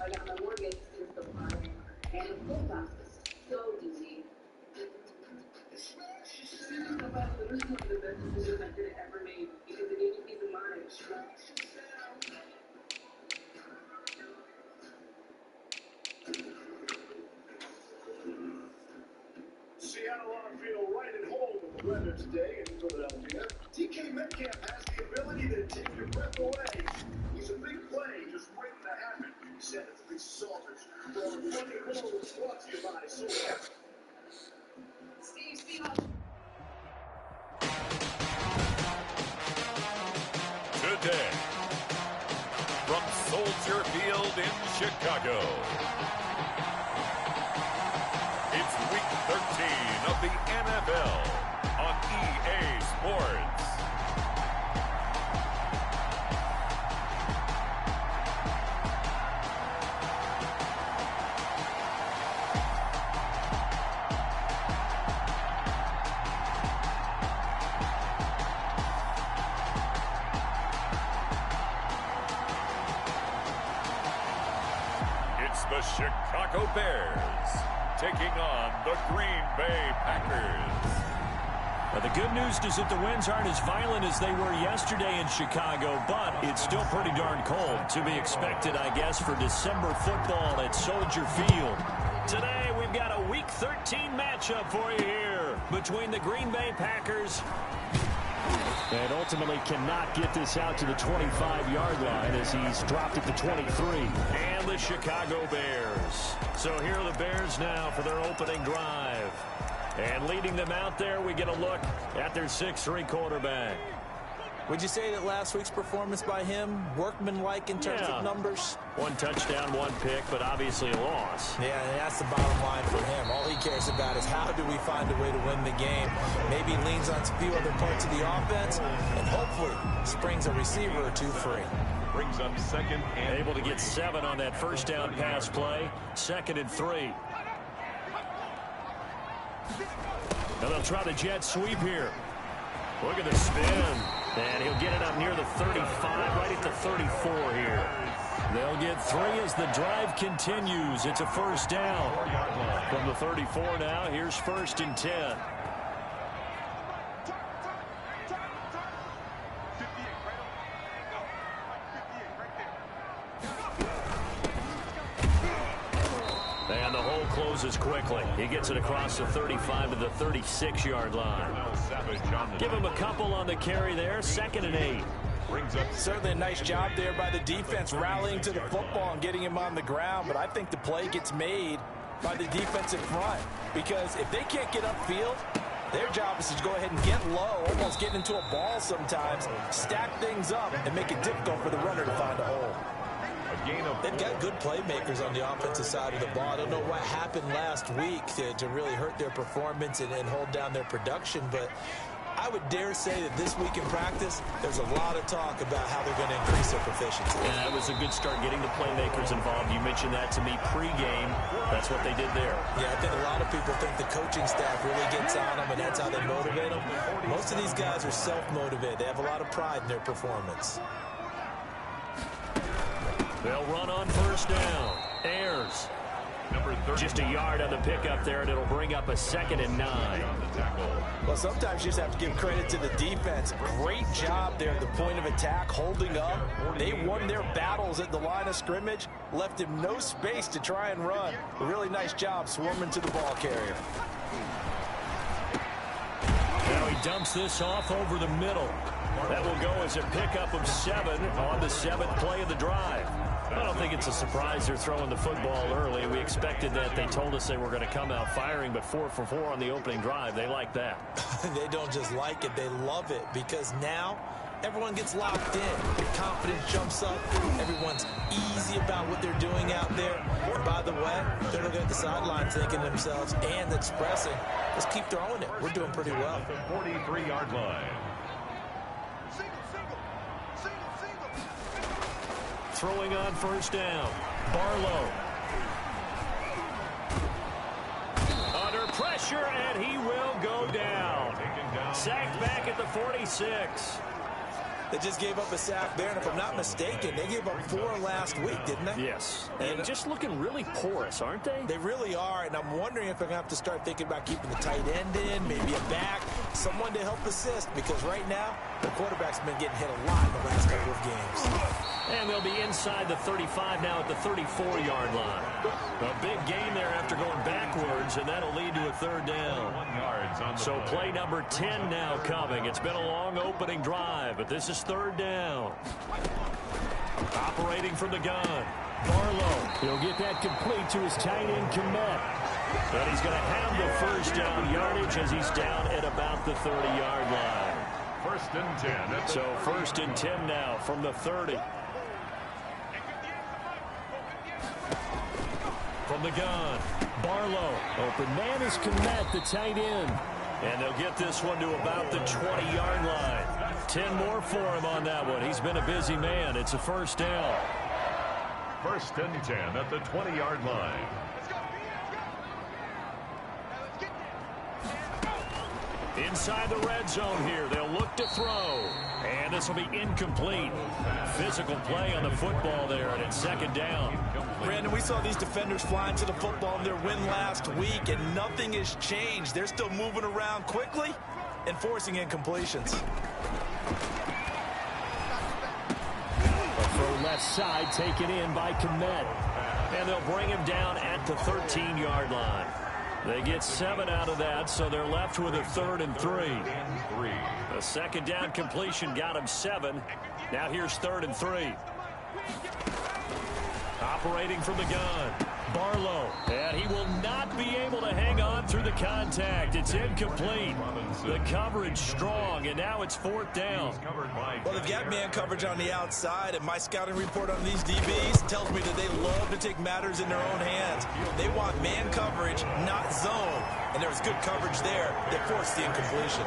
I got my mortgage since the fire and the school classes. So easy. About the one of the best decisions I could have ever made because it gave me peace of mind. Seattle ought to feel right at home with the weather today in Philadelphia. DK Metcalf has the ability to take your breath away. He's a big play just waiting to happen. He said it's the Salters. For our Monday Morning was brought to you by Soul. Steve. Today, from Soldier Field in Chicago, it's Week 13 of the NFL on EA Sports. The Chicago Bears taking on the Green Bay Packers. Well, the good news is that the winds aren't as violent as they were yesterday in Chicago, but it's still pretty darn cold. To be expected, I guess, for December football at Soldier Field. Today, we've got a Week 13 matchup for you here between the Green Bay Packers and ultimately cannot get this out to the 25-yard line as he's dropped at the 23. And the Chicago Bears. So here are the Bears now for their opening drive. And leading them out there, we get a look at their 6'3" quarterback. Would you say that last week's performance by him, workmanlike in terms of numbers? One touchdown, one pick, but obviously a loss. Yeah, that's the bottom line for him. All he cares about is how do we find a way to win the game. Maybe leans on a few other parts of the offense, and hopefully springs a receiver or two free. Brings up second and able to get 7 on that first down pass play. 2nd and 3. Now they'll try the jet sweep here. Look at the spin. And he'll get it up near the 35, right at the 34 here. They'll get 3 as the drive continues. It's a first down. From the 34 now, here's 1st and 10. And the hole closes quickly. He gets it across the 35 to the 36-yard line. Give him a couple on the carry there. 2nd and 8. Certainly a nice job there by the defense rallying to the football and getting him on the ground. But I think the play gets made by the defensive front. Because if they can't get upfield, their job is to go ahead and get low, almost get into a ball sometimes, stack things up, and make it difficult for the runner to find a hole. They've got good playmakers on the offensive side of the ball. I don't know what happened last week to really hurt their performance and hold down their production, but I would dare say that this week in practice, there's a lot of talk about how they're going to increase their proficiency. Yeah, it was a good start getting the playmakers involved. You mentioned that to me pregame. That's what they did there. Yeah, I think a lot of people think the coaching staff really gets on them, and that's how they motivate them. Most of these guys are self-motivated. They have a lot of pride in their performance. They'll run on first down. Ayers. Just a yard on the pickup there, and it'll bring up a 2nd and 9. Well, sometimes you just have to give credit to the defense. Great job there at the point of attack, holding up. They won their battles at the line of scrimmage, left him no space to try and run. A really nice job swarming to the ball carrier. Now he dumps this off over the middle. That will go as a pickup of 7 on the 7th play of the drive. I don't think it's a surprise they're throwing the football early. We expected that. They told us they were going to come out firing, but 4 for 4 on the opening drive. They like that. They don't just like it, they love it, because now everyone gets locked in. Your confidence jumps up. Everyone's easy about what they're doing out there. And by the way, they're looking at the sideline thinking to themselves and expressing, let's keep throwing it. We're doing pretty well. The 43-yard line. Throwing on first down. Barlow. Under pressure, and he will go down. Sacked back at the 46. They just gave up a sack there, and if I'm not mistaken, they gave up 4 last week, didn't they? Yes. And just looking really porous, aren't they? They really are, and I'm wondering if they're going to have to start thinking about keeping the tight end in, maybe a back, someone to help assist, because right now, the quarterback's been getting hit a lot in the last couple of games. And they'll be inside the 35 now at the 34-yard line. A big gain there after going backwards, and that'll lead to a 3rd down. So play number 10 now coming. It's been a long opening drive, but this is 3rd down. Operating from the gun. Barlow. He'll get that complete to his tight end, Kmet. And he's going to have the 1st down yardage as he's down at about the 30-yard line. 1st and 10. So 1st and 10 now from the 30. From the gun, Barlow. Open man is Kmet, the tight end. And they'll get this one to about the 20-yard line. 10 more for him on that one. He's been a busy man. It's a 1st down. 1st and 10 at the 20-yard line. Inside the red zone here. They'll look to throw. And this will be incomplete. Physical play on the football there, and it's 2nd down. Brandon, we saw these defenders flying to the football in their win last week, and nothing has changed. They're still moving around quickly and forcing incompletions. A throw left side taken in by Kmet. And they'll bring him down at the 13-yard line. They get 7 out of that, so they're left with a 3rd and 3. A 2nd down completion got him 7. Now here's 3rd and 3. Operating from the gun, Barlow. And he will not be able to hang on through the contact. It's incomplete. The coverage strong, and now it's 4th down. Well, they've got man coverage on the outside, and my scouting report on these DBs tells me that they love to take matters in their own hands. They want man coverage, not zone. And there was good coverage there that forced the incompletion.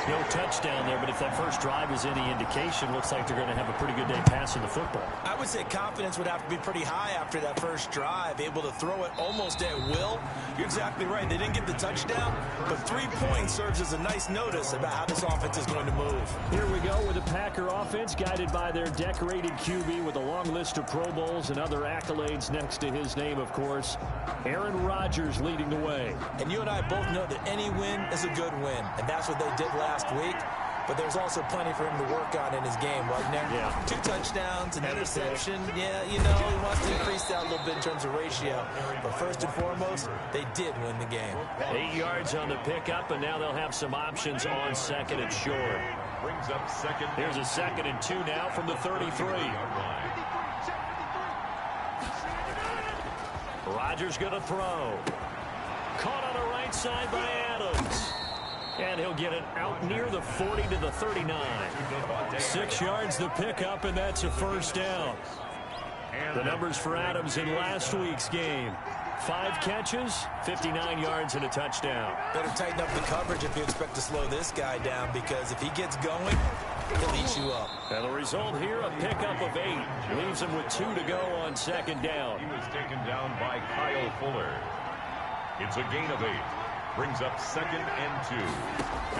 No touchdown there, but if that first drive is any indication, looks like they're going to have a pretty good day passing the football. I would say confidence would have to be pretty high after that first drive, able to throw it almost at will. You're exactly right. They didn't get the touchdown, but 3 points serves as a nice notice about how this offense is going to move. Here we go with the Packer offense, guided by their decorated QB with a long list of Pro Bowls and other accolades next to his name, of course. Aaron Rodgers leading the way. And you and I both know that any win is a good win, and that's what they did last week. But there's also plenty for him to work on in his game, wasn't there? Yeah. 2 touchdowns, an interception. Yeah, you know, he wants to increase that a little bit in terms of ratio. But first and foremost, they did win the game. 8 yards on the pickup, and now they'll have some options on 2nd and short. Brings up 2nd. Here's a 2nd and 2 now from the 33. Rodgers going to throw. Caught on the right side by Adams. And he'll get it out near the 40 to the 39. 6 yards the pickup, and that's a 1st down. The numbers for Adams in last week's game. 5 catches, 59 yards, and a touchdown. Better tighten up the coverage if you expect to slow this guy down, because if he gets going, he'll eat you up. And the result here, a pickup of 8. Leaves him with 2 to go on 2nd down. He was taken down by Kyle Fuller. It's a gain of 8. Brings up 2nd and 2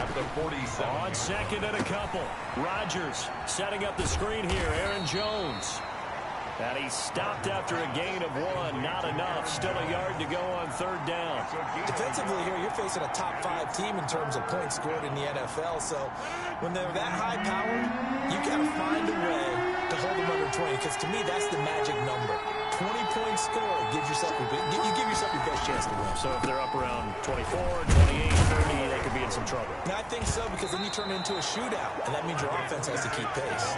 at the 47. On 2nd and a couple. Rodgers setting up the screen here. Aaron Jones. And he stopped after a gain of 1. Not enough. Still a yard to go on 3rd down. Defensively here, you're facing a top 5 team in terms of points scored in the NFL. So when they're that high powered, you got to find a way to hold them under 20. Because to me, that's the magic number. 20-point score gives yourself you give yourself your best chance to win. So if they're up around 24, 28, 30, they could be in some trouble. And I think so, because then you turn it into a shootout, and that means your offense has to keep pace.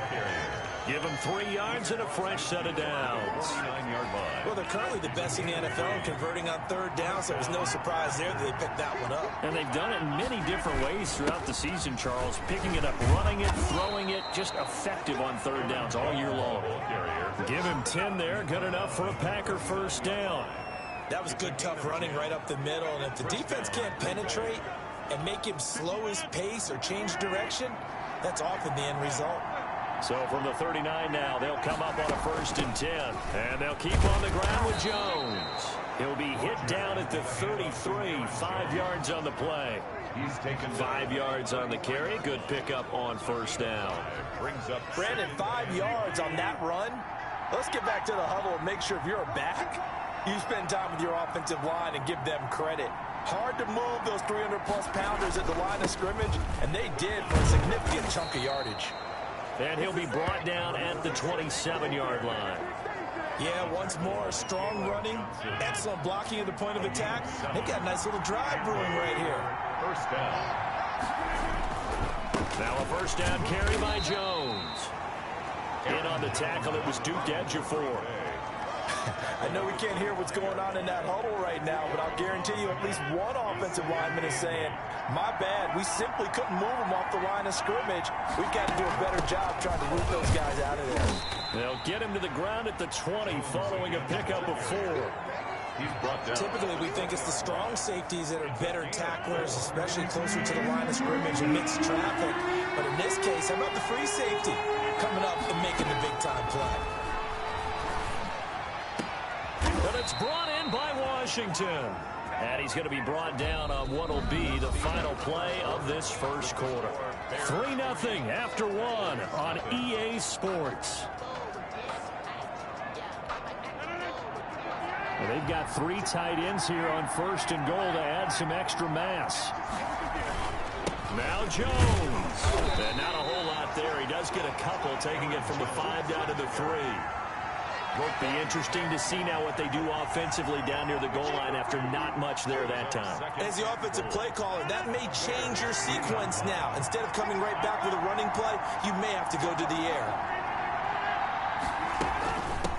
Give them 3 yards and a fresh set of downs. 9-yard line. Well, they're currently the best in the NFL in converting on 3rd down, so it was no surprise there that they picked that one up. And they've done it in many different ways throughout the season, Charles. Picking it up, running it, throwing it, just effective on 3rd downs all year long. Give him 10 there, good enough for a Packer 1st down. That was good, tough running right up the middle, and if the defense can't penetrate and make him slow his pace or change direction, that's often the end result. So from the 39 now, they'll come up on a 1st and 10. And they'll keep on the ground with Jones. He'll be hit down at the 33, 5 yards on the play. He's taken 5 yards on the carry. Good pickup on first down. Brings up Brandon, 5 yards on that run. Let's get back to the huddle and make sure if you're a back, you spend time with your offensive line and give them credit. Hard to move those 300-plus pounders at the line of scrimmage, and they did for a significant chunk of yardage. And he'll be brought down at the 27-yard line. Yeah, once more, strong running, excellent blocking at the point of attack. They've got a nice little drive brewing right here. first down. Now a first down carry by Jones. In on the tackle, it was Duke Ejiofor. I know we can't hear what's going on in that huddle right now, but I'll guarantee you at least one offensive lineman is saying, my bad, we simply couldn't move them off the line of scrimmage. We've got to do a better job trying to root those guys out of there. They'll get him to the ground at the 20 following a pickup of 4. He's brought down. Typically, we think it's the strong safeties that are better tacklers, especially closer to the line of scrimmage amidst traffic. But in this case, how about the free safety coming up and making the big-time play? But it's brought in by Washington. And he's going to be brought down on what will be the final play of this first quarter. 3-0 after 1 on EA Sports. Well, they've got 3 tight ends here on first and goal to add some extra mass. Now Jones. And not a whole lot there. He does get a couple, taking it from the 5 down to the 3. Won't be interesting to see now what they do offensively down near the goal line after not much there that time. As the offensive play caller, that may change your sequence now. Instead of coming right back with a running play, you may have to go to the air.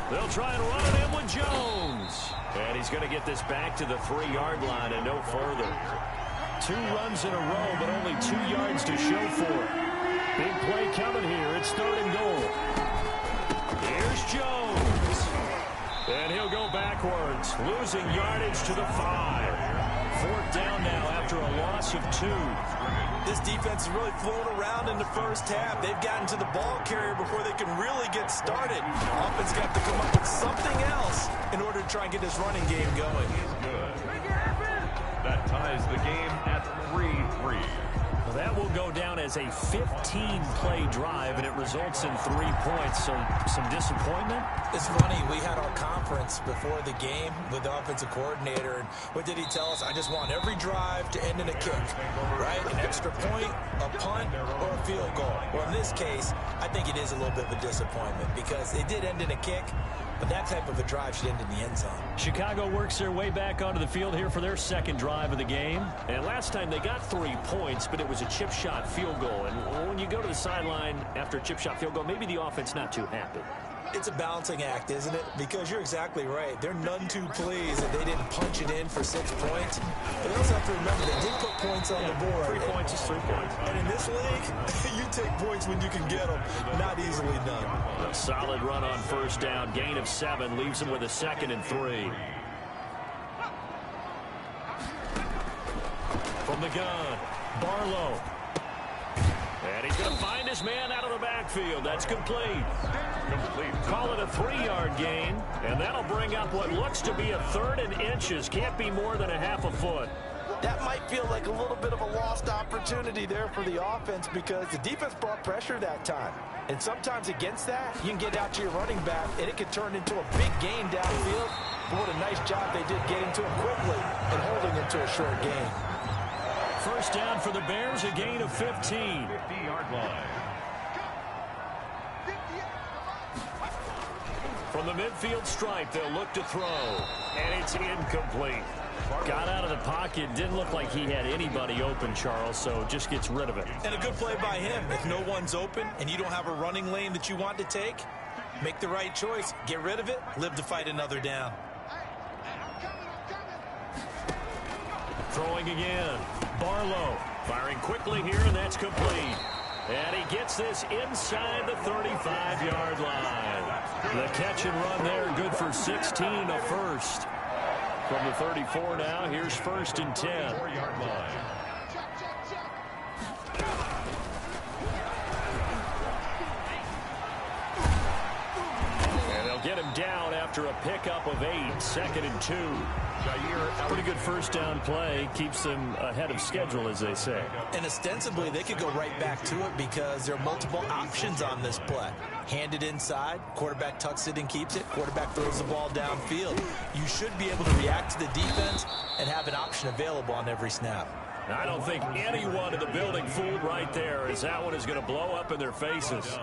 They'll try and run it in with Jones. And he's going to get this back to the 3-yard line and no further. 2 runs in a row, but only 2 yards to show for it. Big play coming here. It's 3rd and goal. Here's Jones. And he'll go backwards, losing yardage to the 5. 4th down now after a loss of 2. This defense has really flown around in the first half. They've gotten to the ball carrier before they can really get started. Offense got to come up with something else in order to try and get this running game going. Good. That ties the game at 3-3. Well, that will go down as a 15-play drive, and it results in 3 points. So some disappointment? It's funny, we had our conference before the game with the offensive coordinator, and what did he tell us? I just want every drive to end in a kick, right? An extra point, a punt, or a field goal. Well, in this case, I think it is a little bit of a disappointment because it did end in a kick, but that type of a drive should end in the end zone. Chicago works their way back onto the field here for their 2nd drive of the game. And last time they got 3 points, but it was a chip shot field goal. And when you go to the sideline after a chip shot field goal, maybe the offense not too happy. It's a balancing act, isn't it? Because you're exactly right. They're none too pleased that they didn't punch it in for 6 points. But they also have to remember they did put points on the board. 3 points is 3 points. And in this league, you take points when you can get them. Not easily done. A solid run on first down. Gain of 7 leaves him with a 2nd and 3. From the gun, Barlow. And he's going to find his man out of the backfield. That's complete. Call it a 3-yard gain, and that'll bring up what looks to be a 3rd and inches. Can't be more than a half a foot. That might feel like a little bit of a lost opportunity there for the offense because the defense brought pressure that time. And sometimes against that, you can get out to your running back, and it could turn into a big gain downfield. But what a nice job they did getting to him quickly and holding him to a short gain. First down for the Bears, a gain of 15. 50-yard line. From the midfield stripe, they'll look to throw. And it's incomplete. Got out of the pocket. Didn't look like he had anybody open, Charles, so just gets rid of it. And a good play by him. If no one's open and you don't have a running lane that you want to take, make the right choice. Get rid of it. Live to fight another down. Throwing again. Barlow firing quickly here, and that's complete. And he gets this inside the 35-yard line. The catch and run there, good for 16, a first. From the 34 now, here's 1st and 10. 4-yard line. And they'll get him down after a pickup of of 8, 2nd and 2. Pretty good first down play. Keeps them ahead of schedule, as they say. And ostensibly, they could go right back to it because there are multiple options on this play. Hand it inside, quarterback tucks it and keeps it, quarterback throws the ball downfield. You should be able to react to the defense and have an option available on every snap. I don't think anyone in the building fooled right there, as that one is going to blow up in their faces.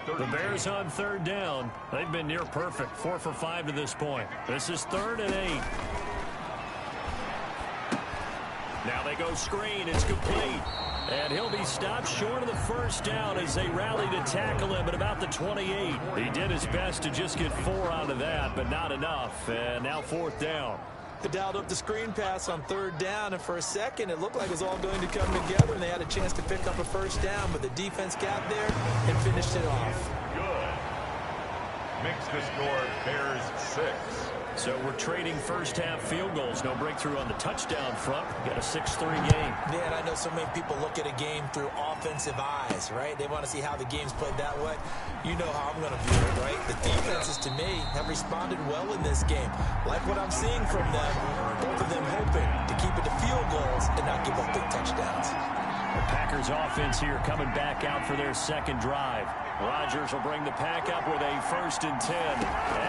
The Bears on 3rd down. They've been near perfect, 4 for 5 to this point. This is 3rd and 8. Now they go screen. It's complete. And he'll be stopped short of the first down as they rally to tackle him at about the 28. He did his best to just get 4 out of that, but not enough. And now 4th down. They dialed up the screen pass on 3rd down, and for a second it looked like it was all going to come together, and they had a chance to pick up a first down, but the defense got there and finished it off. Good. Makes the score Bears 6. So we're trading first-half field goals. No breakthrough on the touchdown front. Got a 6-3 game. Yeah, and I know so many people look at a game through offensive eyes, right? They want to see how the game's played that way. You know how I'm going to view it, right? The defenses, to me, have responded well in this game. Like what I'm seeing from them, both of them hoping to keep it to field goals and not give up big touchdowns. The Packers offense here coming back out for their second drive. Rodgers will bring the pack up with a 1st and 10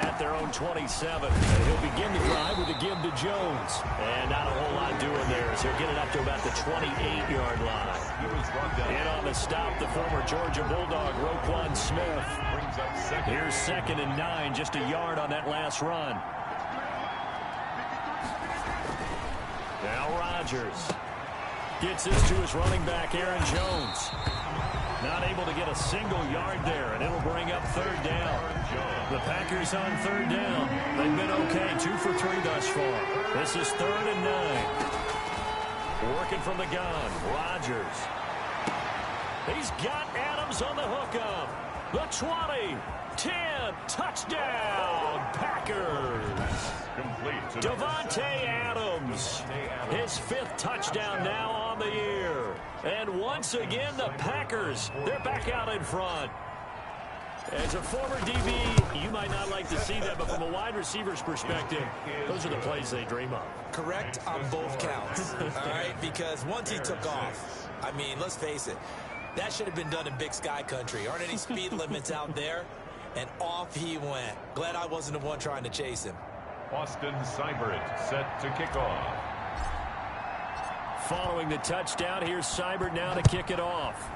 at their own 27. And he'll begin the drive with a give to Jones. And not a whole lot doing there as he'll get it up to about the 28-yard line. In on the stop, the former Georgia Bulldog, Roquan Smith. Here's 2nd and 9, just a yard on that last run. Now Rodgers gets this to his running back, Aaron Jones. Not able to get a single yard there, and it'll bring up 3rd down. The Packers on 3rd down. They've been okay, 2 for 3 thus far. This is 3rd and 9. Working from the gun, Rodgers. He's got Adams on the hookup. The 20, 10, touchdown, Packers. Complete. Davante Adams, his 5th touchdown now on the year. And once again, the Packers, they're back out in front. As a former DB, you might not like to see that, but from a wide receiver's perspective, those are the plays they dream of. Correct on both counts, all right? Because once he took off, I mean, let's face it, that should have been done in Big Sky country. Aren't any speed limits out there? And off he went. Glad I wasn't the one trying to chase him. Austin Seibert set to kick off. Following the touchdown, here's Seibert now to kick it off.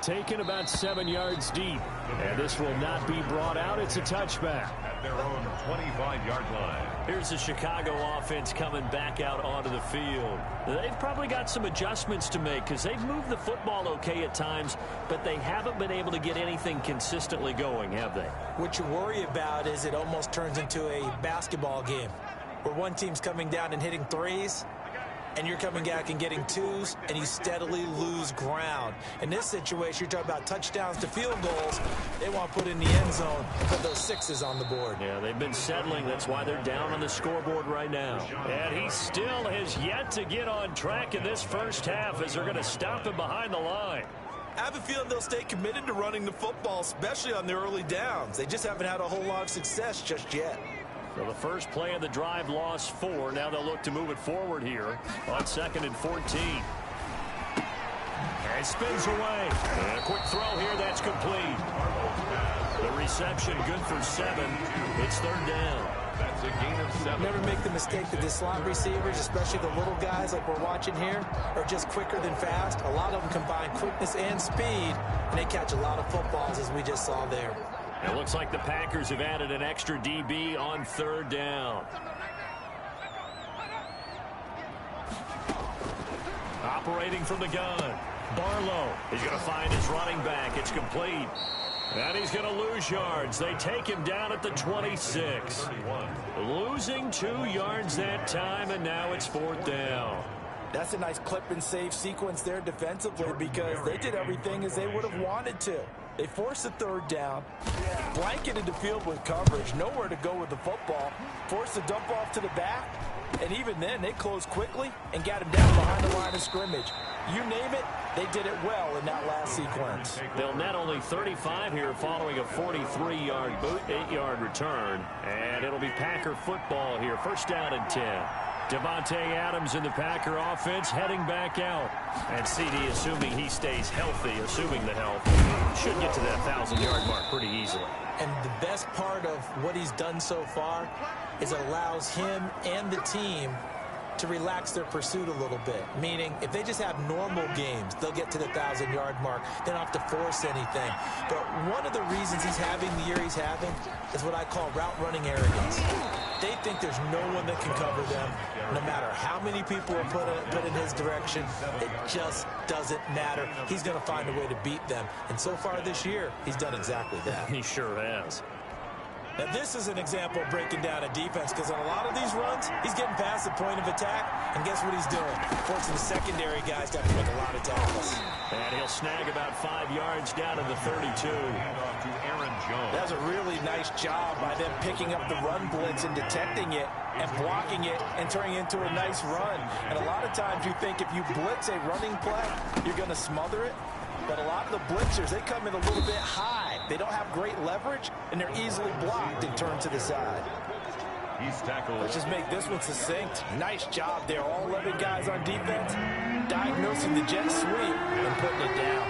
Taken about 7 yards deep. And this will not be brought out. It's a touchback. At their own 25-yard line. Here's the Chicago offense coming back out onto the field. They've probably got some adjustments to make because they've moved the football okay at times, but they haven't been able to get anything consistently going, have they? What you worry about is it almost turns into a basketball game where one team's coming down and hitting threes, and you're coming back and getting twos, and you steadily lose ground. In this situation, you're talking about touchdowns to field goals. They want to put in the end zone and put those 6s on the board. Yeah, they've been settling. That's why they're down on the scoreboard right now. And he still has yet to get on track in this first half as they're going to stop him behind the line. I have a feeling they'll stay committed to running the football, especially on their early downs. They just haven't had a whole lot of success just yet. So the first play of the drive lost 4. Now they'll look to move it forward here on 2nd and 14. And spins away. And a quick throw here. That's complete. The reception good for 7. It's 3rd down. That's a gain of 7. Never make the mistake that the slot receivers, especially the little guys like we're watching here, are just quicker than fast. A lot of them combine quickness and speed, and they catch a lot of footballs, as we just saw there. It looks like the Packers have added an extra DB on 3rd down. Operating from the gun. Barlow is going to find his running back. It's complete. And he's going to lose yards. They take him down at the 26. Losing 2 yards that time, and now it's 4th down. That's a nice clip and save sequence there defensively because they did everything as they would have wanted to. They forced a 3rd down, blanketed the field with coverage, nowhere to go with the football, forced a dump off to the back, and even then they closed quickly and got him down behind the line of scrimmage. You name it, they did it well in that last sequence. They'll net only 35 here following a 43-yard boot, 8-yard return. And it'll be Packer football here. First down and 10. Davante Adams in the Packer offense heading back out. And CD, assuming he stays healthy, assuming the health, should get to that 1,000-yard mark pretty easily. And the best part of what he's done so far is it allows him and the team to relax their pursuit a little bit. Meaning, if they just have normal games, they'll get to the 1,000-yard mark. They don't have to force anything. But one of the reasons he's having the year he's having is what I call route running arrogance. They think there's no one that can cover them, no matter how many people are put in his direction. It just doesn't matter. He's going to find a way to beat them. And so far this year, he's done exactly that. He sure has. Now, this is an example of breaking down a defense, because on a lot of these runs, he's getting past the point of attack, and guess what he's doing? Forcing the secondary guys to have to make a lot of tackles. And he'll snag about 5 yards down to the 32. To Aaron Jones. That was a really nice job by them picking up the run blitz and detecting it and blocking it and turning it into a nice run. And a lot of times you think if you blitz a running play, you're going to smother it. But a lot of the blitzers, they come in a little bit high. They don't have great leverage, and they're easily blocked and turned to the side. He's tackled. Let's just make this one succinct. Nice job there. All 11 guys on defense diagnosing the jet sweep and putting it down.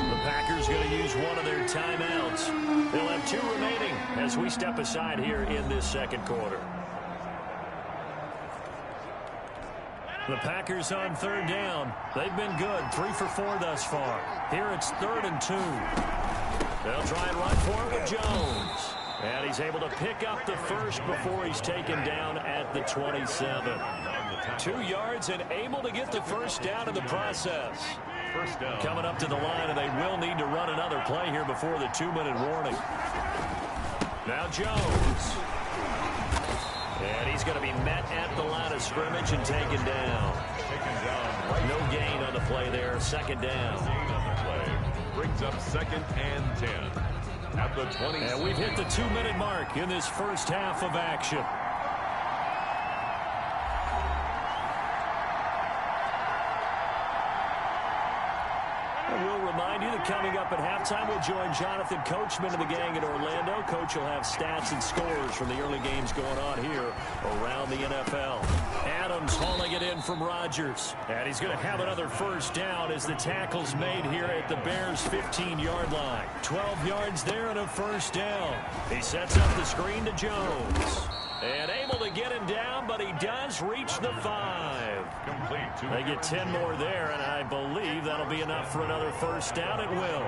The Packers going to use one of their timeouts. They'll have 2 remaining as we step aside here in this second quarter. The Packers on third down. They've been good, 3 for 4 thus far. Here it's 3rd and 2. They'll try and run for it with Jones. And he's able to pick up the first before he's taken down at the 27. 2 yards and able to get the first down in the process. First down. Coming up to the line, and they will need to run another play here before the 2-minute warning. Now Jones. And he's going to be met at the line of scrimmage and taken down. No gain on the play there. Second down. Gain on the play. Brings up 2nd and 10. At the 20. And we've hit the 2-minute mark in this first half of action. We'll remind you that coming up at halftime, we'll join Jonathan Coachman of the gang in Orlando. Coach will have stats and scores from the early games going on here around the NFL. Adams hauling it in from Rodgers. And he's going to have another first down as the tackle's made here at the Bears' 15-yard line. 12 yards there and a first down. He sets up the screen to Jones. And able to get him down, but he does reach the 5. Complete. They get 10 more there, and I believe that'll be enough for another first down. It will.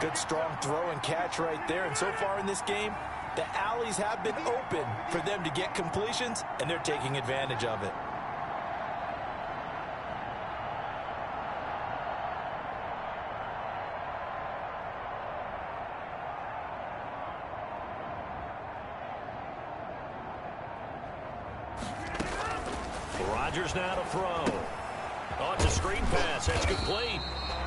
Good strong throw and catch right there. And so far in this game, the alleys have been open for them to get completions, and they're taking advantage of it. Rodgers now to throw. Oh, it's a screen pass. That's complete.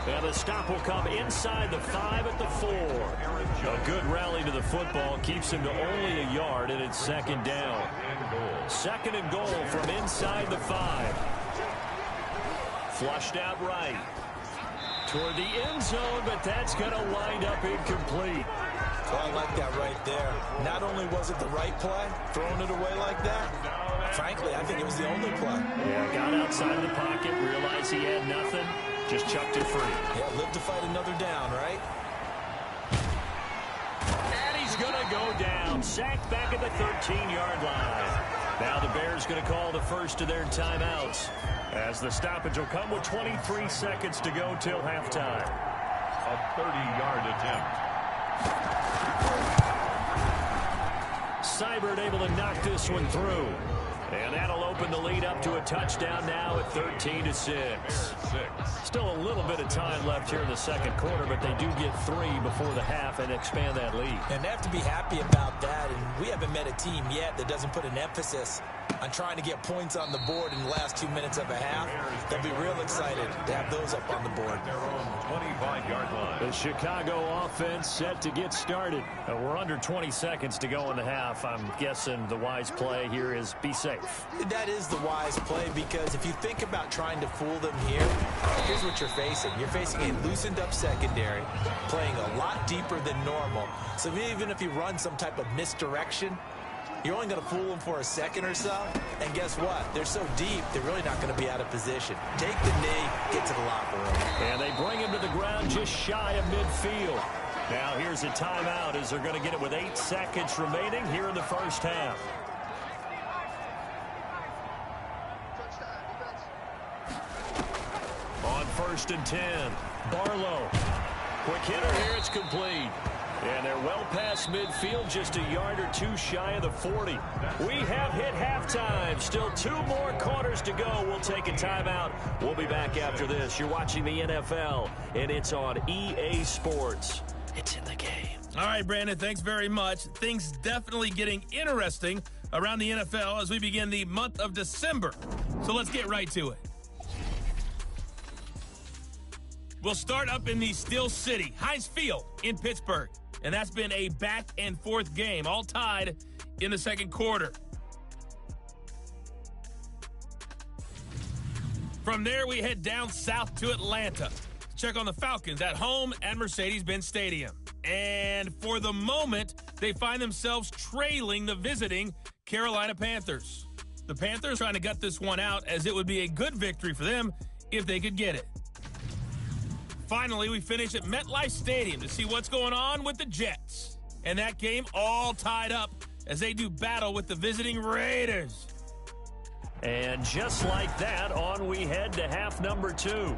And the stop will come inside the 5 at the 4. A good rally to the football keeps him to only a yard, and it's second down. Second and goal from inside the 5. Flushed out right. Toward the end zone, but that's going to wind up incomplete. Well, I like that right there. Not only was it the right play, throwing it away like that, frankly, I think it was the only play. Yeah, got outside of the pocket, realized he had nothing, just chucked it free. Yeah, live to fight another down, right? And he's going to go down. Sacked back at the 13-yard line. Now the Bears going to call the first of their timeouts, as the stoppage will come with 23 seconds to go till halftime. A 30-yard attempt. Seibert able to knock this one through. And that'll open the lead up to a touchdown now at 13-6. Still a little bit of time left here in the second quarter, but they do get 3 before the half and expand that lead. And they have to be happy about that. And we haven't met a team yet that doesn't put an emphasis on trying to get points on the board in the last 2 minutes of a half. They'll be real excited to have those up on the board. Their own 25-yard line. The Chicago offense set to get started. We're under 20 seconds to go in the half. I'm guessing the wise play here is be safe. That is the wise play, because if you think about trying to fool them here, here's what you're facing. You're facing a loosened up secondary, playing a lot deeper than normal. So even if you run some type of misdirection, you're only going to fool them for a second or so. And guess what? They're so deep, they're really not going to be out of position. Take the knee, get to the locker room. And they bring him to the ground just shy of midfield. Now here's a timeout as they're going to get it with 8 seconds remaining here in the first half. On 1st and 10, Barlow. Quick hitter here, it's complete. And they're well past midfield, just a yard or two shy of the 40. We have hit halftime. Still 2 more quarters to go. We'll take a timeout. We'll be back after this. You're watching the NFL, and it's on EA Sports. It's in the game. All right, Brandon, thanks very much. Things definitely getting interesting around the NFL as we begin the month of December. So let's get right to it. We'll start up in the Steel City, Heinz Field in Pittsburgh. And that's been a back-and-forth game, all tied in the second quarter. From there, we head down south to Atlanta to check on the Falcons at home at Mercedes-Benz Stadium. And for the moment, they find themselves trailing the visiting Carolina Panthers. The Panthers trying to gut this one out, as it would be a good victory for them if they could get it. Finally, we finish at MetLife Stadium to see what's going on with the Jets. And that game all tied up as they do battle with the visiting Raiders. And just like that, on we head to half number 2.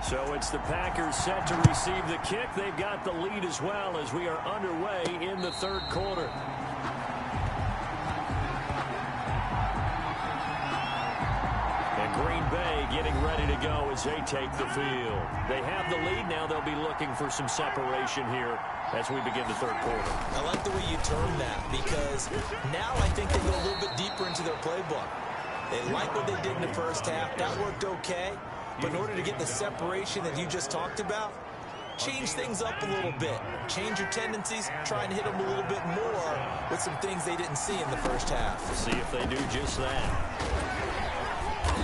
So it's the Packers set to receive the kick. They've got the lead as well as we are underway in the third quarter. Green Bay getting ready to go as they take the field. They have the lead. Now they'll be looking for some separation here as we begin the third quarter. I like the way you term that, because now I think they go a little bit deeper into their playbook. They like what they did in the first half. That worked okay. But in order to get the separation that you just talked about, change things up a little bit. Change your tendencies. Try and hit them a little bit more with some things they didn't see in the first half. See if they do just that.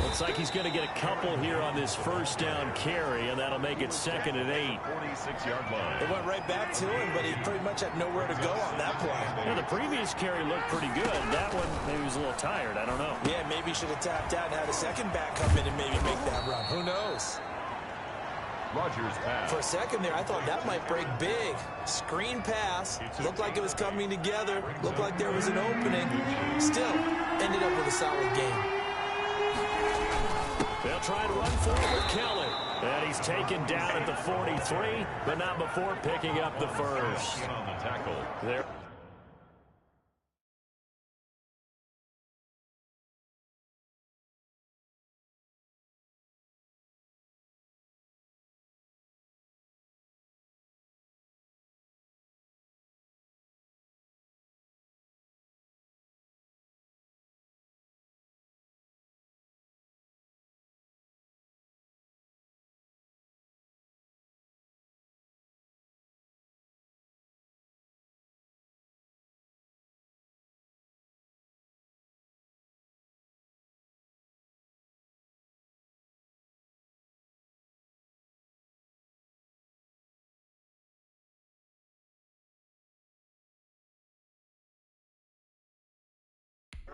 Looks like he's going to get a couple here on this first down carry, and that'll make it 2nd and 8. 46-yard line. It went right back to him, but he pretty much had nowhere to go on that play. Yeah, the previous carry looked pretty good. That one, maybe he was a little tired. I don't know. Yeah, maybe he should have tapped out and had a second back come in and maybe make that run. Who knows? Rodgers pass. For a second there, I thought that might break big. Screen pass. Looked like it was coming together. Looked like there was an opening. Still, ended up with a solid game. They'll try to run forward with Kelly. And he's taken down at the 43, but not before picking up the first. On the tackle. There.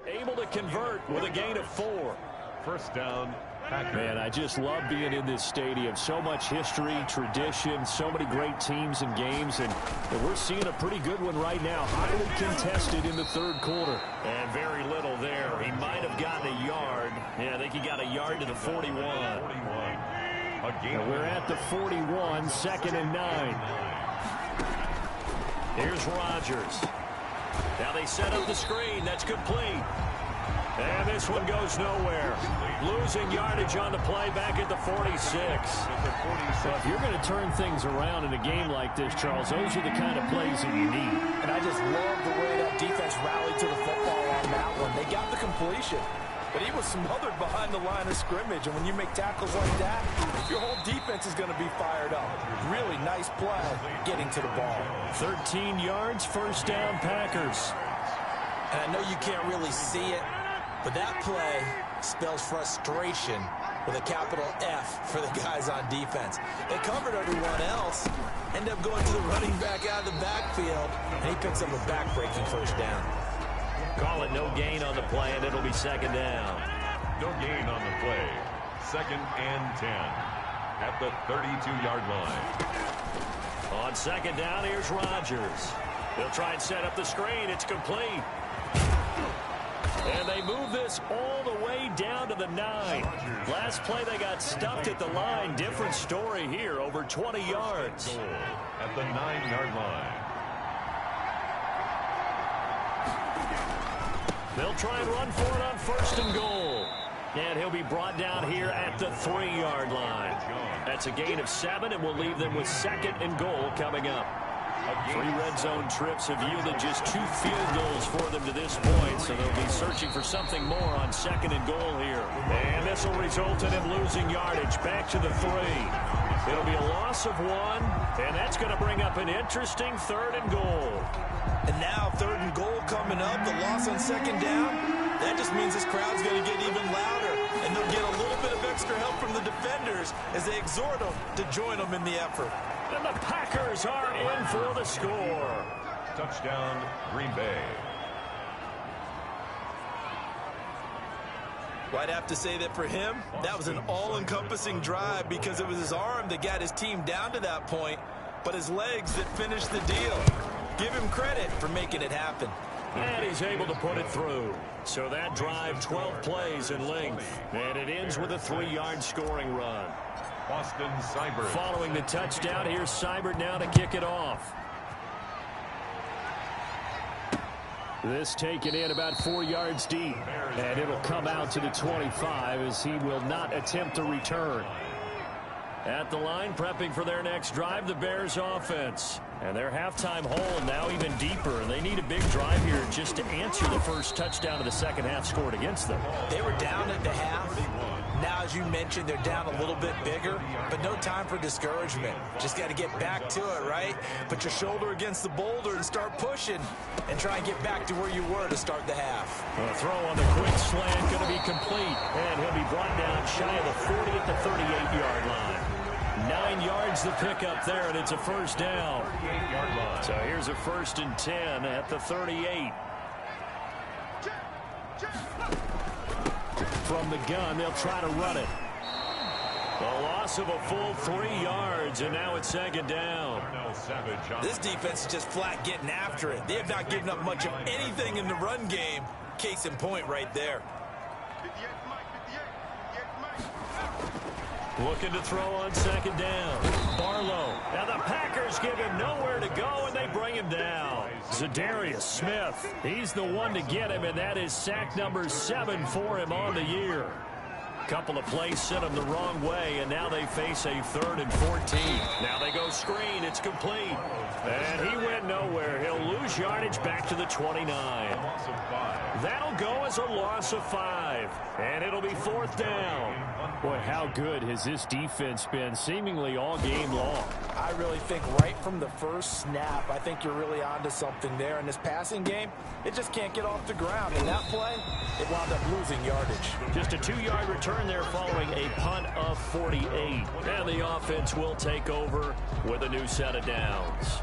Able to convert with a gain of 4. First down, Packers. Man, I just love being in this stadium. So much history, tradition, so many great teams and games, and we're seeing a pretty good one right now. Highly contested in the third quarter. And very little there. He might have gotten a yard. Yeah, I think he got a yard to the 41. 41. And we're at the 41, 2nd and 9. Here's Rodgers. Now they set up the screen. That's complete. And this one goes nowhere. Losing yardage on the play back at the 46. So if you're going to turn things around in a game like this, Charles, those are the kind of plays that you need. And I just love the way that defense rallied to the football on that one. They got the completion. but he was smothered behind the line of scrimmage. And when you make tackles like that, your whole defense is going to be fired up. Really nice play getting to the ball. 13 yards, first down, Packers. And I know you can't really see it, but that play spells frustration with a capital F for the guys on defense. They covered everyone else, end up going to the running back out of the backfield, and he picks up a back-breaking first down. Call it no gain on the play, and it'll be second down. No gain on the play. 2nd and 10 at the 32-yard line. On second down, here's Rodgers. He'll try and set up the screen. It's complete. And they move this all the way down to the 9. Last play, they got stuffed at the line. Different story here, over 20 yards. At the 9-yard line. They'll try and run for it on 1st and goal. And he'll be brought down here at the 3-yard line. That's a gain of 7, and we'll leave them with 2nd and goal coming up. 3 red zone trips have yielded just 2 field goals for them to this point, so they'll be searching for something more on 2nd and goal here. And this will result in him losing yardage back to the 3. It'll be a loss of 1, and that's going to bring up an interesting 3rd and goal. And now 3rd and goal coming up, the loss on 2nd down. That just means this crowd's going to get even louder, and they'll get a little bit of extra help from the defenders as they exhort them to join them in the effort. And the Packers are in for the score. Touchdown, Green Bay. Well, I'd have to say that for him, that was an all-encompassing drive because it was his arm that got his team down to that point, but his legs that finished the deal. Give him credit for making it happen. And he's able to put it through. So that drive, 12 plays in length. And it ends with a 3-yard scoring run. Austin Seibert. Following the touchdown, here's Seibert now to kick it off. This taken in about 4 yards deep. And it'll come out to the 25 as he will not attempt to return. At the line, prepping for their next drive, the Bears offense. And their halftime hole now even deeper. And they need a big drive here just to answer the first touchdown of the second half scored against them. They were down at the half. Now, as you mentioned, they're down a little bit bigger, but no time for discouragement. Just got to get back to it, right? Put your shoulder against the boulder and start pushing and try and get back to where you were to start the half. A throw on the quick slant going to be complete, and he'll be brought down shy of the 40 at the 38-yard line. 9 yards the pickup there, and it's a first down. So here's a 1st and 10 at the 38. From the gun, they'll try to run it. A loss of a full 3 yards, and now it's 2nd down. This defense is just flat getting after it. They have not given up much of anything in the run game. Case in point right there. Looking to throw on 2nd down. Barlow. Now the Packers give him nowhere to go, and they bring him down. Zadarius Smith. He's the one to get him, and that is sack number 7 for him on the year. Couple of plays sent him the wrong way, and now they face a 3rd and 14. Now they go screen. It's complete. And he went nowhere. He'll lose yardage back to the 29. That'll go as a loss of 5. And it'll be 4th down. Boy, how good has this defense been seemingly all game long? I really think right from the first snap, I think you're really onto something there. In this passing game, it just can't get off the ground. In that play, it wound up losing yardage. Just a 2-yard return there following a punt of 48. And the offense will take over with a new set of downs.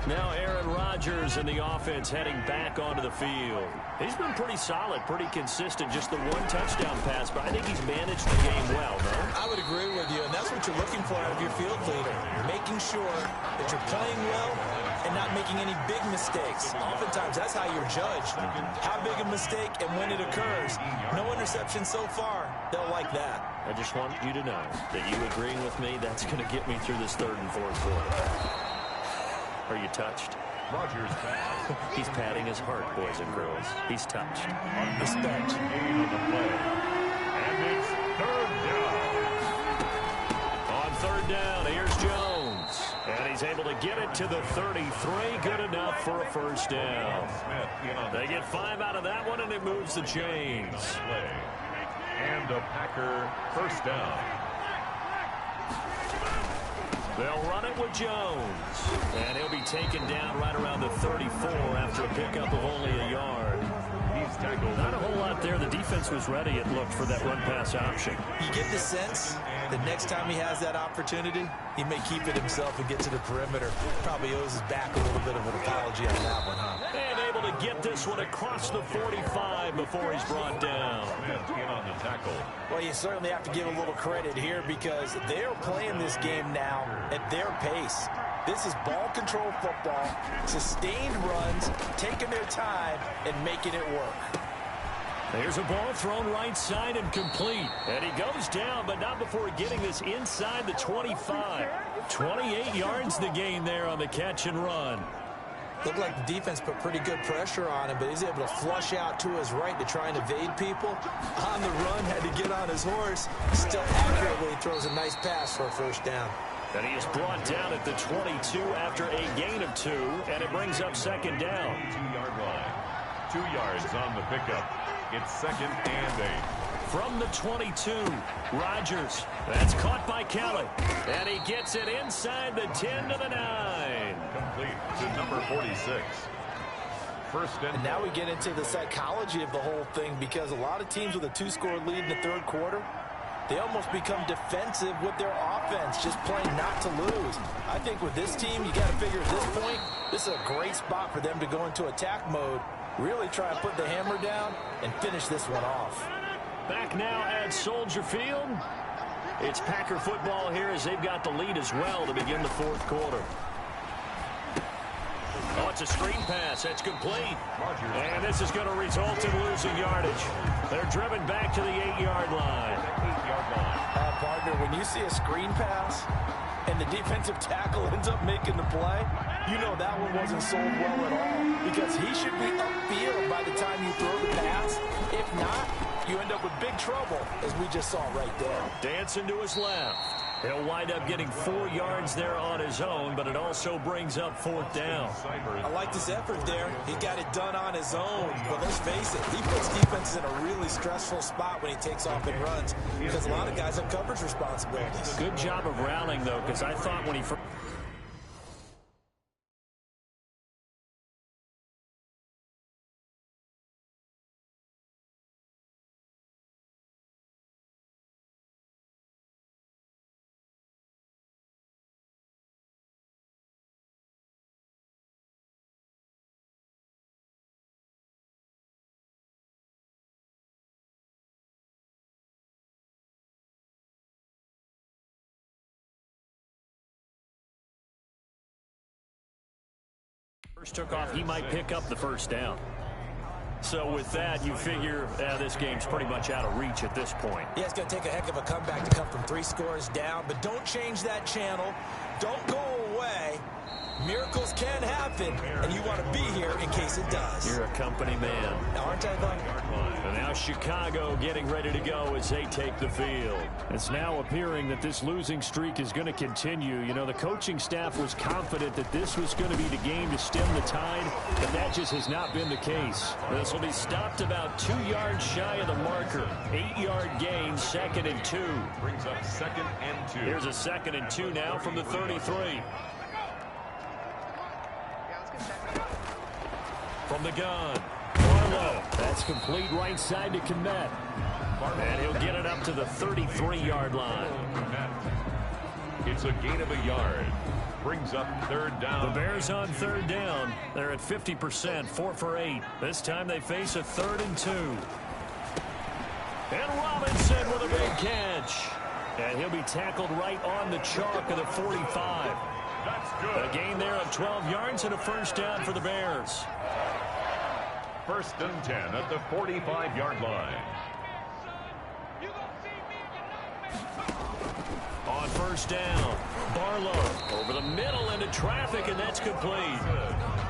Now Aaron Rodgers and the offense heading back onto the field. He's been pretty solid, pretty consistent, just the 1 touchdown pass, but I think he's managed the game well, no? I would agree with you, and that's what you're looking for out of your field leader. Making sure that you're playing well and not making any big mistakes. Oftentimes, that's how you're judged. How big a mistake and when it occurs. No interception so far. They'll like that. I just want you to know that you agreeing with me, that's going to get me through this 3rd and 4th quarter. Are you touched? Rodgers pass. He's patting his heart, boys and girls. He's touched. Respect. Gain on the play. And it's 3rd down. On 3rd down, here's Jones. And he's able to get it to the 33. Good enough for a first down. They get 5 out of that one, and it moves the chains. And a Packer first down. They'll run it with Jones. And he'll be taken down right around the 34 after a pickup of only a yard. He's tackled. Not a whole lot there. The defense was ready, it looked, for that run-pass option. You get the sense that next time he has that opportunity, he may keep it himself and get to the perimeter. Probably owes his back a little bit of an apology on that one, huh? And able to get this one across the 45 before he's brought down. In on the tackle. Well, you certainly have to give a little credit here because they're playing this game now at their pace. This is ball control football, sustained runs, taking their time, and making it work. There's a ball thrown right side and complete. And he goes down, but not before getting this inside the 25. 28 yards the gain there on the catch and run. Looked like the defense put pretty good pressure on him, but he's able to flush out to his right to try and evade people. On the run, had to get on his horse. Still accurately throws a nice pass for a first down. And he is brought down at the 22 after a gain of 2, and it brings up second down. 2-yard line. 2 yards on the pickup. It's second and 8. From the 22, Rodgers. That's caught by Kelly. And he gets it inside the 10 to the 9. Complete to number 46. First and now we get into the psychology of the whole thing because a lot of teams with a 2-score lead in the third quarter, they almost become defensive with their offense, just playing not to lose. I think with this team, you got to figure at this point, this is a great spot for them to go into attack mode, really try and put the hammer down and finish this one off. Back now at Soldier Field. It's Packer football here as they've got the lead as well to begin the fourth quarter. Oh, it's a screen pass. That's complete. And this is going to result in losing yardage. They're driven back to the 8-yard line. Partner, when you see a screen pass and the defensive tackle ends up making the play, you know that one wasn't sold well at all because he should be upfield by the time you throw the pass. If not, you end up with big trouble, as we just saw right there. Dancing to his left. He'll wind up getting 4 yards there on his own, but it also brings up fourth down. I like his effort there. He got it done on his own. But let's face it, he puts defenses in a really stressful spot when he takes off and runs because a lot of guys have coverage responsibilities. Good job of rallying, though, because I thought when he first... took off, he might pick up the first down. So with that, you figure this game's pretty much out of reach at this point. Yeah, it's going to take a heck of a comeback to come from 3 scores down, but don't change that channel. Don't go away. Miracles can happen, and you want to be here in case it does. You're a company man. Aren't I, though? And now Chicago getting ready to go as they take the field. It's now appearing that this losing streak is going to continue. You know, the coaching staff was confident that this was going to be the game to stem the tide, but that just has not been the case. This will be stopped about 2 yards shy of the marker. 8-yard gain, second and 2. Brings up second and 2. Here's a second and 2 now from the 33. From the gun, Barlow. That's complete right side to Kmet. And he'll get it up to the 33-yard line. It's a gain of a yard. Brings up third down. The Bears on third down. They're at 50%, 4 for 8. This time they face a 3rd and 2. And Robinson with a big catch. And he'll be tackled right on the chalk of the 45. That's good. A gain there of 12 yards and a first down for the Bears. First and 10 at the 45-yard line. On first down, Barlow over the middle into traffic, and that's complete.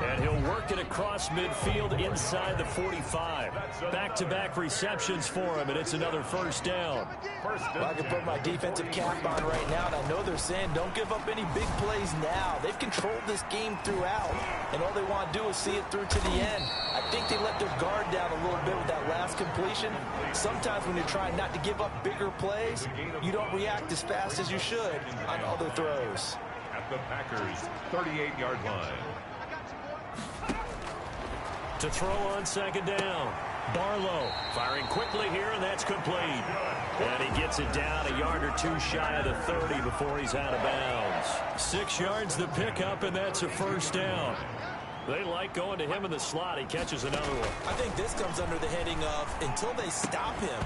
And he'll work it across midfield inside the 45. Back-to-back receptions for him, and it's another first down. Well, I can put my defensive cap on right now, and I know they're saying don't give up any big plays now. They've controlled this game throughout, and all they want to do is see it through to the end. I think they let their guard down a little bit with that last completion. Sometimes when you're trying not to give up bigger plays, you don't react as fast as you should on other throws. At the Packers' 38-yard line. To throw on second down. Barlow firing quickly here, and that's complete. And he gets it down a yard or two shy of the 30 before he's out of bounds. 6 yards the pickup, and that's a first down. They like going to him in the slot. He catches another one. I think this comes under the heading of until they stop him,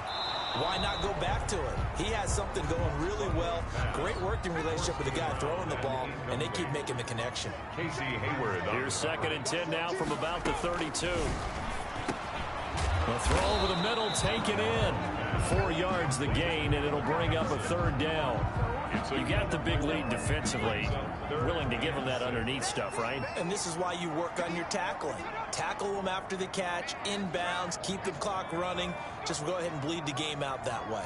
why not go back to it? He has something going really well. Great working relationship with the guy throwing the ball, and they keep making the connection. Casey Hayward. Here's 2nd and 10 now from about the 32. A throw over the middle, taken in. 4 yards the gain, and it'll bring up a 3rd down. You got the big lead defensively. Willing to give them that underneath stuff, right? And this is why you work on your tackling. Tackle them after the catch, inbounds, keep the clock running. Just go ahead and bleed the game out that way.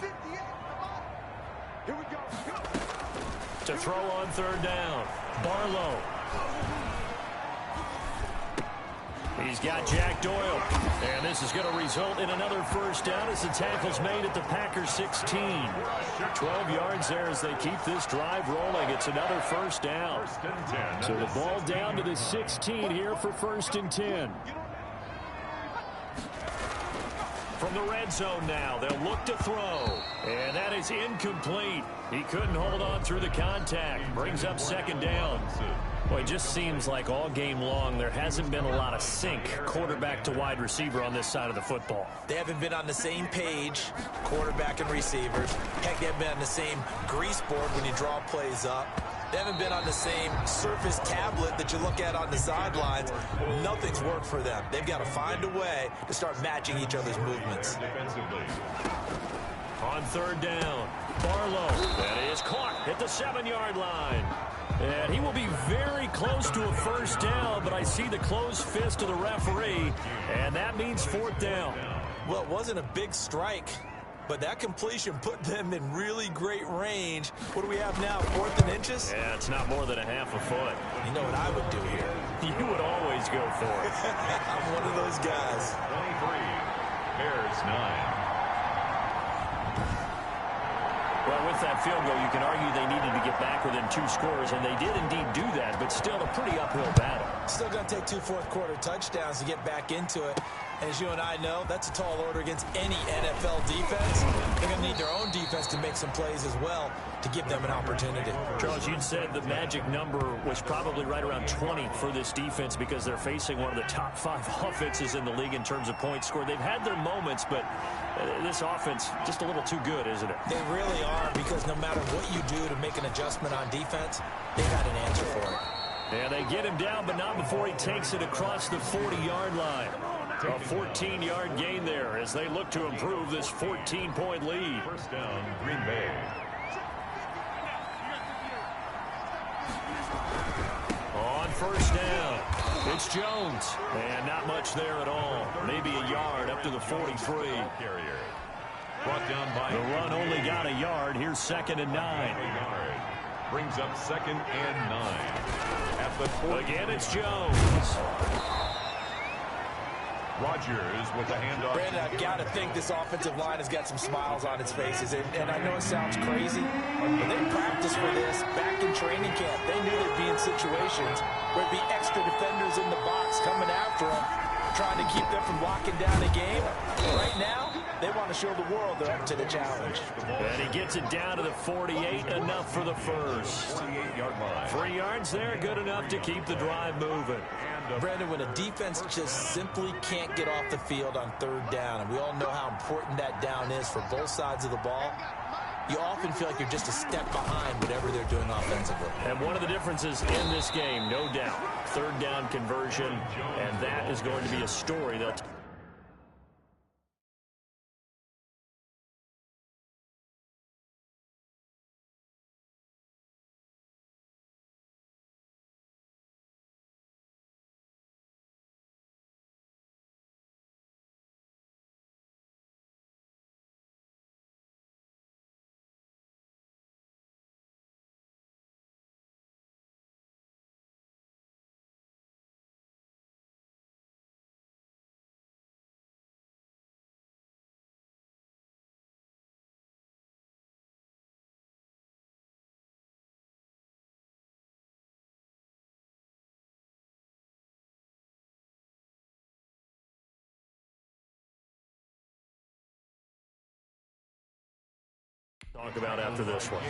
To throw on 3rd down, Barlow. He's got Jack Doyle. And this is going to result in another first down as the tackle's made at the Packers 16. 12 yards there as they keep this drive rolling. It's another first down. So the ball down to the 16 here for 1st and 10. From the red zone now, they'll look to throw. And that is incomplete. He couldn't hold on through the contact. Brings up 2nd down. Well, it just seems like all game long there hasn't been a lot of sync quarterback to wide receiver on this side of the football. They haven't been on the same page, quarterback and receivers. Heck, they haven't been on the same grease board when you draw plays up. They haven't been on the same surface tablet that you look at on the sidelines. Nothing's worked for them. They've got to find a way to start matching each other's movements. On 3rd down, Barlow. That is caught at the 7-yard line. And he will be very close to a first down, but I see the closed fist of the referee, and that means 4th down. Well, it wasn't a big strike, but that completion put them in really great range. What do we have now, 4th and inches? Yeah, it's not more than a half a foot. You know what I would do here? You would always go for it. I'm one of those guys. 23, Bears 9. Well, with that field goal, you can argue they needed to get back within 2 scores, and they did indeed do that, but still a pretty uphill battle. Still going to take 2 fourth-quarter touchdowns to get back into it. And as you and I know, that's a tall order against any NFL defense. They're going to need their own defense to make some plays as well to give them an opportunity. Charles, you said the magic number was probably right around 20 for this defense because they're facing one of the top 5 offenses in the league in terms of points scored. They've had their moments, but this offense just a little too good, isn't it? They really are, because no matter what you do to make an adjustment on defense, they've got an answer for it. And they get him down, but not before he takes it across the 40-yard line. A 14-yard gain there as they look to improve this 14-point lead. First down, Green Bay. On first down, it's Jones. And not much there at all. Maybe a yard up to the 43. Carrier. Brought down by The run only got a yard. Here's 2nd and 9. Brings up 2nd and 9. At the 40. Again, it's Jones. Rodgers with the handoff. Brandon, I've got to think this offensive line has got some smiles on its faces. And I know it sounds crazy, but they practiced for this back in training camp. They knew they'd be in situations where there'd be extra defenders in the box coming after them, trying to keep them from locking down the game. Right now, they want to show the world they're up to the challenge. And he gets it down to the 48, enough for the first. 48-yard line. 3 yards there, good enough to keep the drive moving. Brandon, when a defense just simply can't get off the field on 3rd down, and we all know how important that down is for both sides of the ball, you often feel like you're just a step behind whatever they're doing offensively. And one of the differences in this game, no doubt, 3rd down conversion, and that is going to be a story they'll Talk about after this one.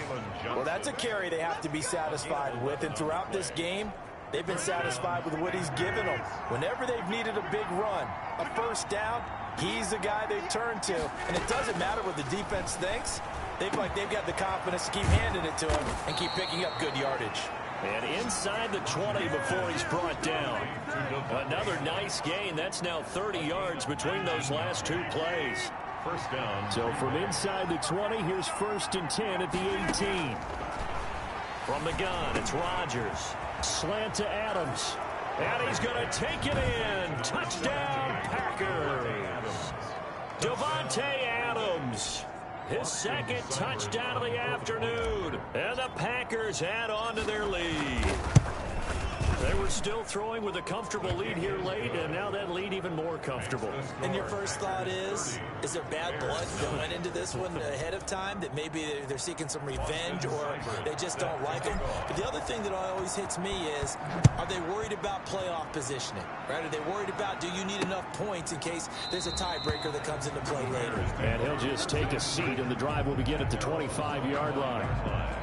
Well, that's a carry they have to be satisfied with, and throughout this game, they've been satisfied with what he's given them. Whenever they've needed a big run, a first down, he's the guy they've turned to. And it doesn't matter what the defense thinks. They've got the confidence to keep handing it to him and keep picking up good yardage. And inside the 20 before he's brought down. Another nice gain. That's now 30 yards between those last two plays. First down. So from inside the 20, here's 1st and 10 at the 18. From the gun, it's Rodgers. Slant to Adams. And he's going to take it in. Touchdown, Packers. Davante Adams. His second touchdown of the afternoon. And the Packers add on to their lead. They were still throwing with a comfortable lead here late, and now that lead even more comfortable. And your first thought is there bad blood that went into this one ahead of time, that maybe they're seeking some revenge or they just don't like him? But the other thing that always hits me is, are they worried about playoff positioning? Right? Are they worried about, do you need enough points in case there's a tiebreaker that comes into play later? And he'll just take a seat, and the drive will begin at the 25-yard line.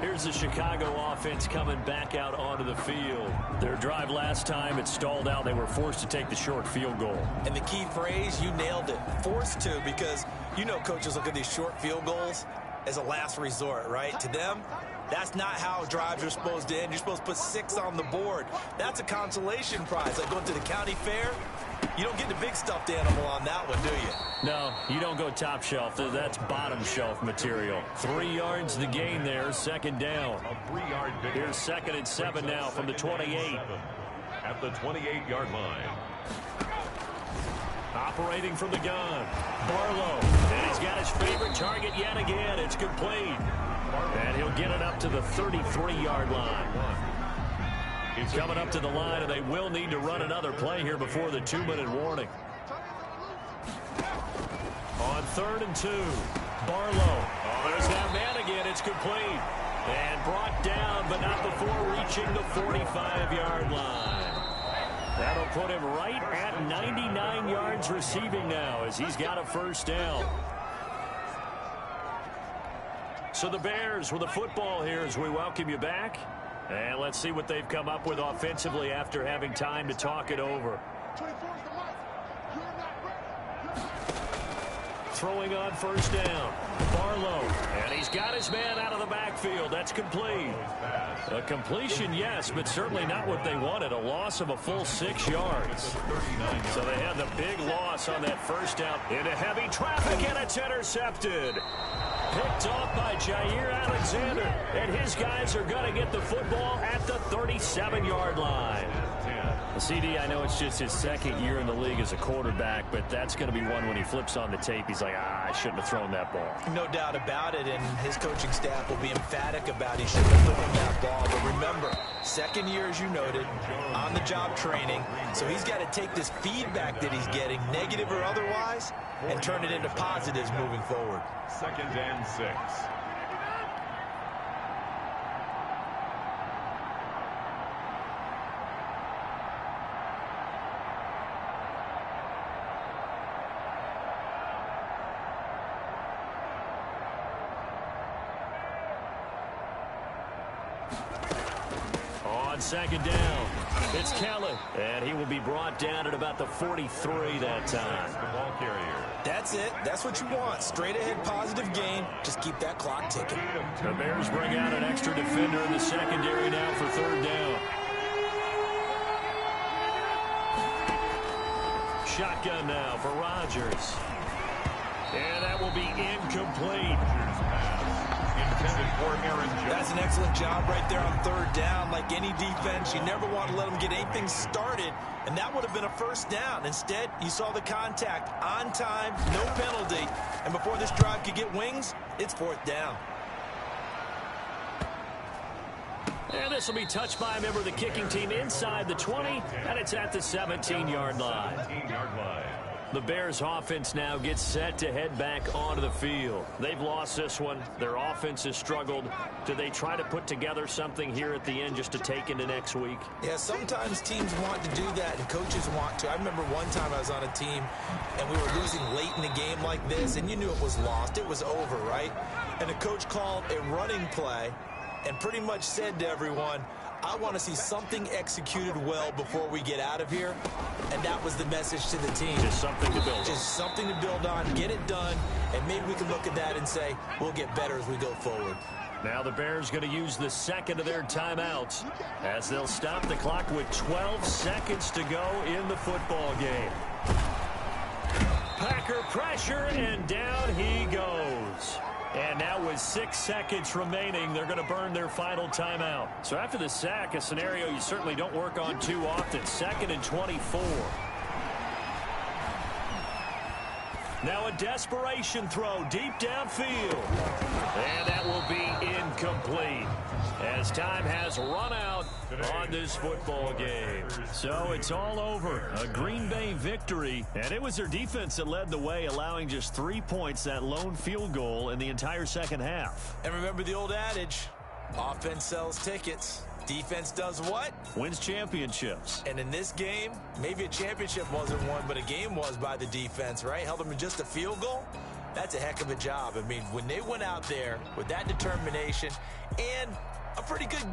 Here's the Chicago offense coming back out onto the field. Their drive last time, it stalled out. They were forced to take the short field goal. And the key phrase, you nailed it, forced to, because you know coaches look at these short field goals as a last resort, right? To them, that's not how drives are supposed to end. You're supposed to put 6 on the board. That's a consolation prize. Like going to the county fair, you don't get the big stuffed animal on that one, do you? No, you don't go top shelf. That's bottom shelf material. 3 yards to gain there, 2nd down. A 3-yard pickup. Here's 2nd and 7 now from the 28. At the 28-yard line. Operating from the gun, Barlow. And he's got his favorite target yet again. It's complete. And he'll get it up to the 33-yard line. He's coming up to the line, and they will need to run another play here before the 2-minute warning. On 3rd and 2, Barlow. Oh, there's that man again. It's complete. And brought down, but not before reaching the 45-yard line. That'll put him right at 99 yards receiving now as he's got a first down. So the Bears with the football here as we welcome you back. And let's see what they've come up with offensively after having time to talk it over. Throwing on first down, Barlow, and he's got his man out of the backfield. That's complete. A completion, yes, but certainly not what they wanted. A loss of a full 6 yards. So they had the big loss on that first down into heavy traffic, and it's intercepted. Picked off by Jair Alexander, and his guys are going to get the football at the 37-yard line. CD, I know it's just his 2nd year in the league as a quarterback, but that's going to be one when he flips on the tape. He's like, I shouldn't have thrown that ball. No doubt about it, and his coaching staff will be emphatic about he shouldn't have thrown that ball. But remember, 2nd year, as you noted, on-the-job training, so he's got to take this feedback that he's getting, negative or otherwise, and turn it into positives moving forward. 2nd and 6. On 2nd down, it's Kelly, and he will be brought down at about the 43 that time. The ball carrier. That's it. That's what you want. Straight ahead positive gain. Just keep that clock ticking. The Bears bring out an extra defender in the secondary now for 3rd down. Shotgun now for Rodgers. And that will be incomplete. Intended for Aaron Jones. That's an excellent job right there on 3rd down. Like any defense, you never want to let them get anything started, and that would have been a first down. Instead, you saw the contact on time, no penalty, and before this drive could get wings, it's 4th down. And this will be touched by a member of the kicking team inside the 20, and it's at the 17-yard line. 17-yard line. The Bears offense now gets set to head back onto the field. They've lost this one. Their offense has struggled. Do they try to put together something here at the end just to take into next week? Yeah, sometimes teams want to do that and coaches want to. I remember one time I was on a team and we were losing late in the game like this, and you knew it was lost. It was over, right? and the coach called a running play and pretty much said to everyone, I want to see something executed well before we get out of here. And that was the message to the team. Just something to build on. Just something to build on, get it done, and maybe we can look at that and say, we'll get better as we go forward. Now the Bears going to use the second of their timeouts as they'll stop the clock with 12 seconds to go in the football game. Packer pressure, and down he goes. And now with 6 seconds remaining, they're going to burn their final timeout. So after the sack, a scenario you certainly don't work on too often. 2nd and 24. Now a desperation throw deep downfield. And that will be incomplete as time has run out on this football game. So it's all over. A Green Bay victory. And it was their defense that led the way, allowing just 3 points, that lone field goal in the entire second half. And remember the old adage, offense sells tickets. Defense does what? Wins championships. And in this game, maybe a championship wasn't won, but a game was by the defense, right? Held them in just a field goal. That's a heck of a job. I mean, when they went out there with that determination and a pretty good game.